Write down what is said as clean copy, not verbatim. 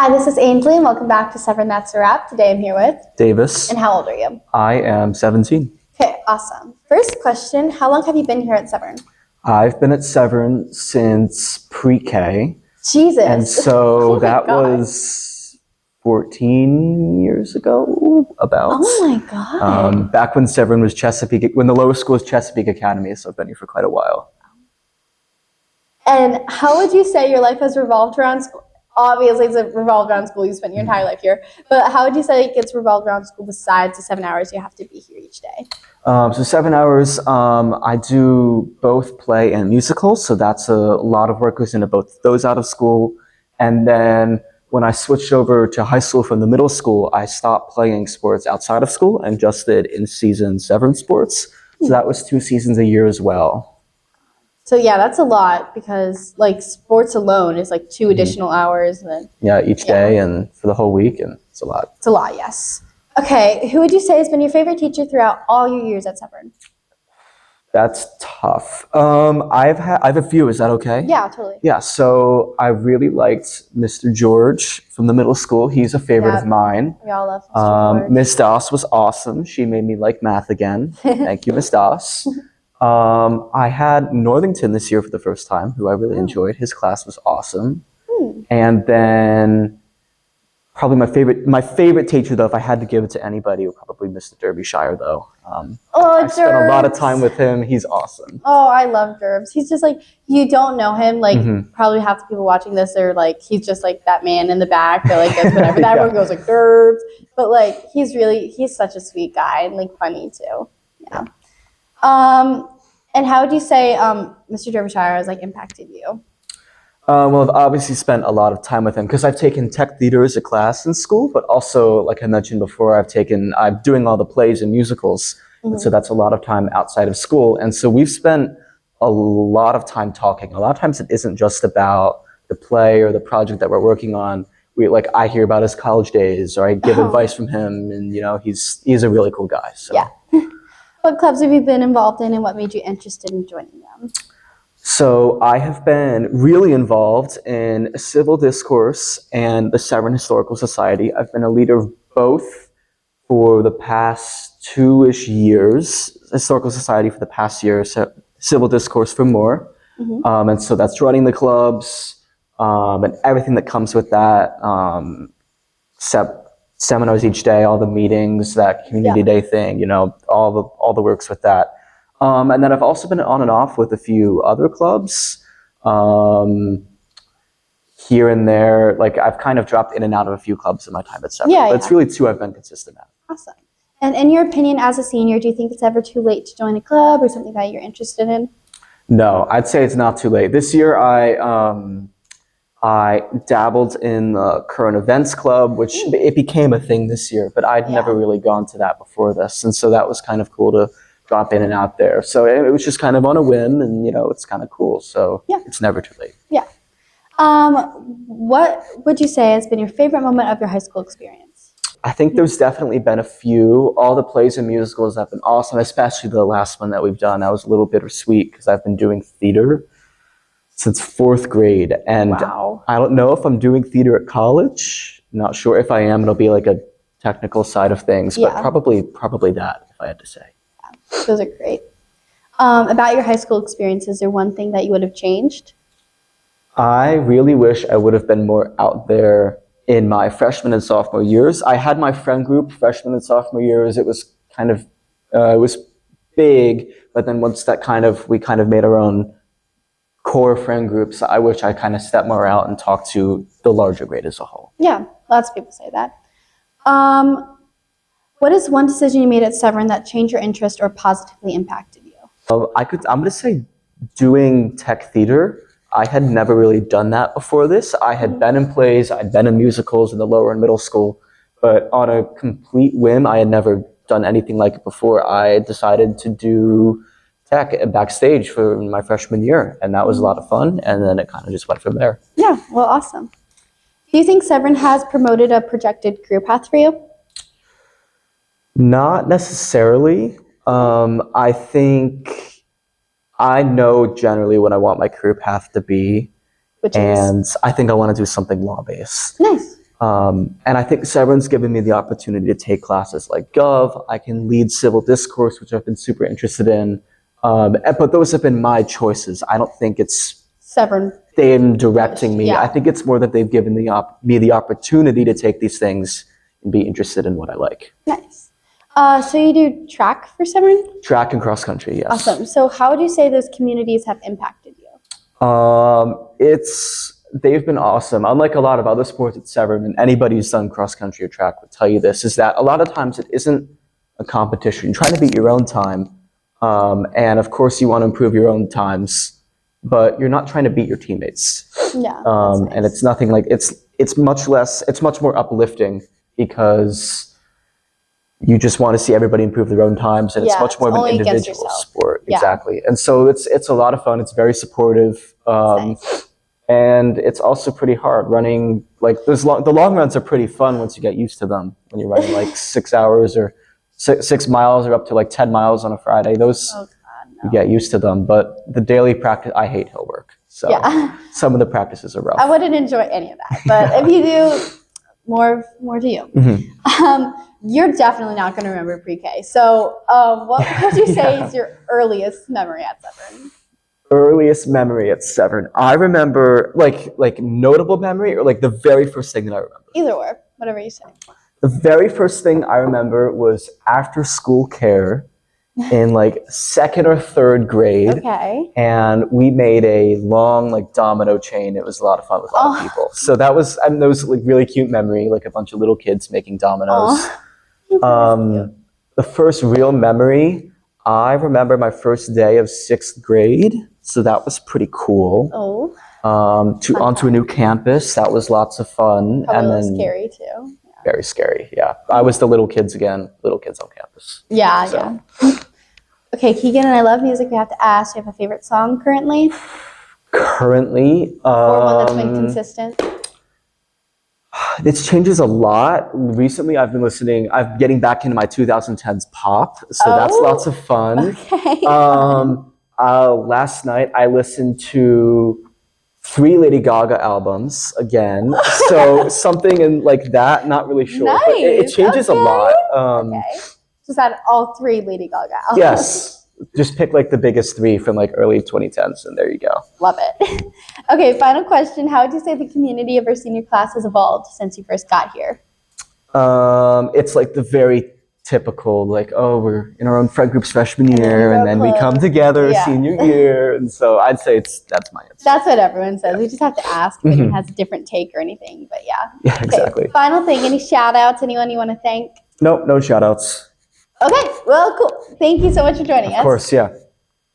Hi, this is Ainsley, and welcome back to Severn That's a Wrap. Today I'm here with Davis. And how old are you? I am 17. Okay, awesome. First question, how long have you been here at Severn? I've been at Severn since pre-K. Jesus. And so Oh that God. was 14 years ago, about. Oh my God. Back when Severn was Chesapeake, when the lower school was Chesapeake Academy, so I've been here for quite a while. And how would you say your life has revolved around school? Obviously, it's revolved around school. You spent your entire life here. But how would you say it gets revolved around school besides the 7 hours you have to be here each day? So 7 hours, I do both play and musicals, so that's a lot of work goes into both those out of school. And then when I switched over to high school from the middle school, I stopped playing sports outside of school and just did in-season Severn sports. So that was 2 seasons a year as well. So yeah, that's a lot because like sports alone is like 2 additional hours. And then, each day and for the whole week, and it's a lot. It's a lot, yes. Okay, who would you say has been your favorite teacher throughout all your years at Severn? That's tough. I have a few. Is that okay? Yeah, totally. Yeah. So I really liked Mr. George from the middle school. He's a favorite of mine. We all love Mr. George. Miss Doss was awesome. She made me like math again. Thank you, Miss Doss. I had Northington this year for the first time, who I really enjoyed. His class was awesome. And then probably my favorite teacher, though, if I had to give it to anybody, would probably Mr. Derbyshire, though. I spent a lot of time with him. He's awesome. Oh, I love Derbs. He's just like, you don't know him. Like, probably half the people watching this are like, he's just like that man in the back that like does whatever. That everyone goes like, Derbs. But like, he's such a sweet guy and like funny too. Yeah. And how would you say Mr. Derbyshire has like impacted you? Well, I've obviously spent a lot of time with him because I've taken tech theater as a class in school, but also, like I mentioned before, I'm doing all the plays and musicals, and so that's a lot of time outside of school. And so we've spent a lot of time talking. A lot of times it isn't just about the play or the project that we're working on. I hear about his college days, or I give advice from him, and he's a really cool guy. So. Yeah. What clubs have you been involved in, and what made you interested in joining them? So I have been really involved in civil discourse and the Severn Historical Society. I've been a leader of both for the past 2-ish years. Historical Society for the past year, civil discourse for more. And so that's running the clubs and everything that comes with that. Seminars each day, all the meetings, that community day thing, all the works with that. And then I've also been on and off with a few other clubs here and there. Like I've kind of dropped in and out of a few clubs in my time at Severn, but it's really 2 I've been consistent at. Awesome. And in your opinion, as a senior, do you think it's ever too late to join a club or something that you're interested in? No, I'd say it's not too late. This year I dabbled in the current events club, which it became a thing this year, but I'd never really gone to that before this. And so that was kind of cool to drop in and out there. So it was just kind of on a whim, and it's kind of cool. So it's never too late. Yeah. What would you say has been your favorite moment of your high school experience? I think there's definitely been a few. All the plays and musicals have been awesome, especially the last one that we've done. That was a little bittersweet because I've been doing theater since 4th grade. And I don't know if I'm doing theater at college. Not sure if I am. It'll be like a technical side of things, but probably that, if I had to say. Yeah, those are great. About your high school experience, is there one thing that you would have changed? I really wish I would have been more out there in my freshman and sophomore years. I had my friend group freshman and sophomore years. It was kind of, it was big, but then once we kind of made our own core friend groups, I wish I kind of stepped more out and talked to the larger grade as a whole. Yeah, lots of people say that. What is one decision you made at Severn that changed your interest or positively impacted you? I'm going to say doing tech theater. I had never really done that before this. I had been in plays, I'd been in musicals in the lower and middle school, but on a complete whim, I had never done anything like it before. I decided to do tech backstage for my freshman year, and that was a lot of fun, and then it kind of just went from there. Yeah, well, awesome. Do you think Severn has promoted a projected career path for you? Not necessarily. I think I know generally what I want my career path to be, and I think I want to do something law-based. Nice. And I think Severn's given me the opportunity to take classes like Gov. I can lead civil discourse, which I've been super interested in. But those have been my choices. I don't think it's Severn. them directing me. Yeah. I think it's more that they've given me the opportunity to take these things and be interested in what I like. Nice. So you do track for Severn? Track and cross country, yes. Awesome. So how would you say those communities have impacted you? They've been awesome. Unlike a lot of other sports at Severn, and anybody who's done cross country or track would tell you this, is that a lot of times it isn't a competition. You're trying to beat your own time. And of course you want to improve your own times, but you're not trying to beat your teammates. Yeah. Nice. And it's nothing like, it's much more uplifting because you just want to see everybody improve their own times, and it's much more of an individual sport. Yeah. Exactly. And so it's a lot of fun. It's very supportive. Nice. And it's also pretty hard running. Like the long runs are pretty fun once you get used to them. When you're running like 6 hours or 6 miles or up to like 10 miles on a Friday, those you get used to them. But the daily practice, I hate hill work. So some of the practices are rough. I wouldn't enjoy any of that, but if you do, more to you. Mm-hmm. You're definitely not going to remember pre-K. So what would you say is your earliest memory at Severn? Earliest memory at Severn. I remember like notable memory, or like the very first thing that I remember. Either or, whatever you say. The very first thing I remember was after school care in like 2nd or 3rd grade. Okay. And we made a long like domino chain. It was a lot of fun with a lot of people. So that was like really cute memory, like a bunch of little kids making dominoes. The first real memory, I remember my first day of 6th grade. So that was pretty cool. Onto a new campus. That was lots of fun. Probably and then scary too. Yeah. Very scary. Yeah. I was the little kids again, little kids on campus. Yeah. So. Yeah. Okay, Keegan, and I love music. We have to ask, do you have a favorite song currently? Currently? Or one that's been consistent? It changes a lot. Recently, I'm getting back into my 2010s pop, so that's lots of fun. Okay. Last night, I listened to 3 Lady Gaga albums again, so something in like that, not really sure. Nice. But it changes a lot. Okay. Just had all 3 Lady Gaga albums. Yes. Just pick like the biggest 3 from like early 2010s, and there you go. Love it. Okay, final question. How would you say the community of our senior class has evolved since you first got here? It's like the very typical, like, oh, we're in our own friend group's freshman year, and then we come together senior year. And so I'd say that's my answer. That's what everyone says. We just have to ask if anyone has a different take or anything. But yeah. Yeah, exactly. Okay, final thing. Any shout outs? Anyone you want to thank? Nope, no shout outs. Okay, well, cool. Thank you so much for joining us. Of course, yeah.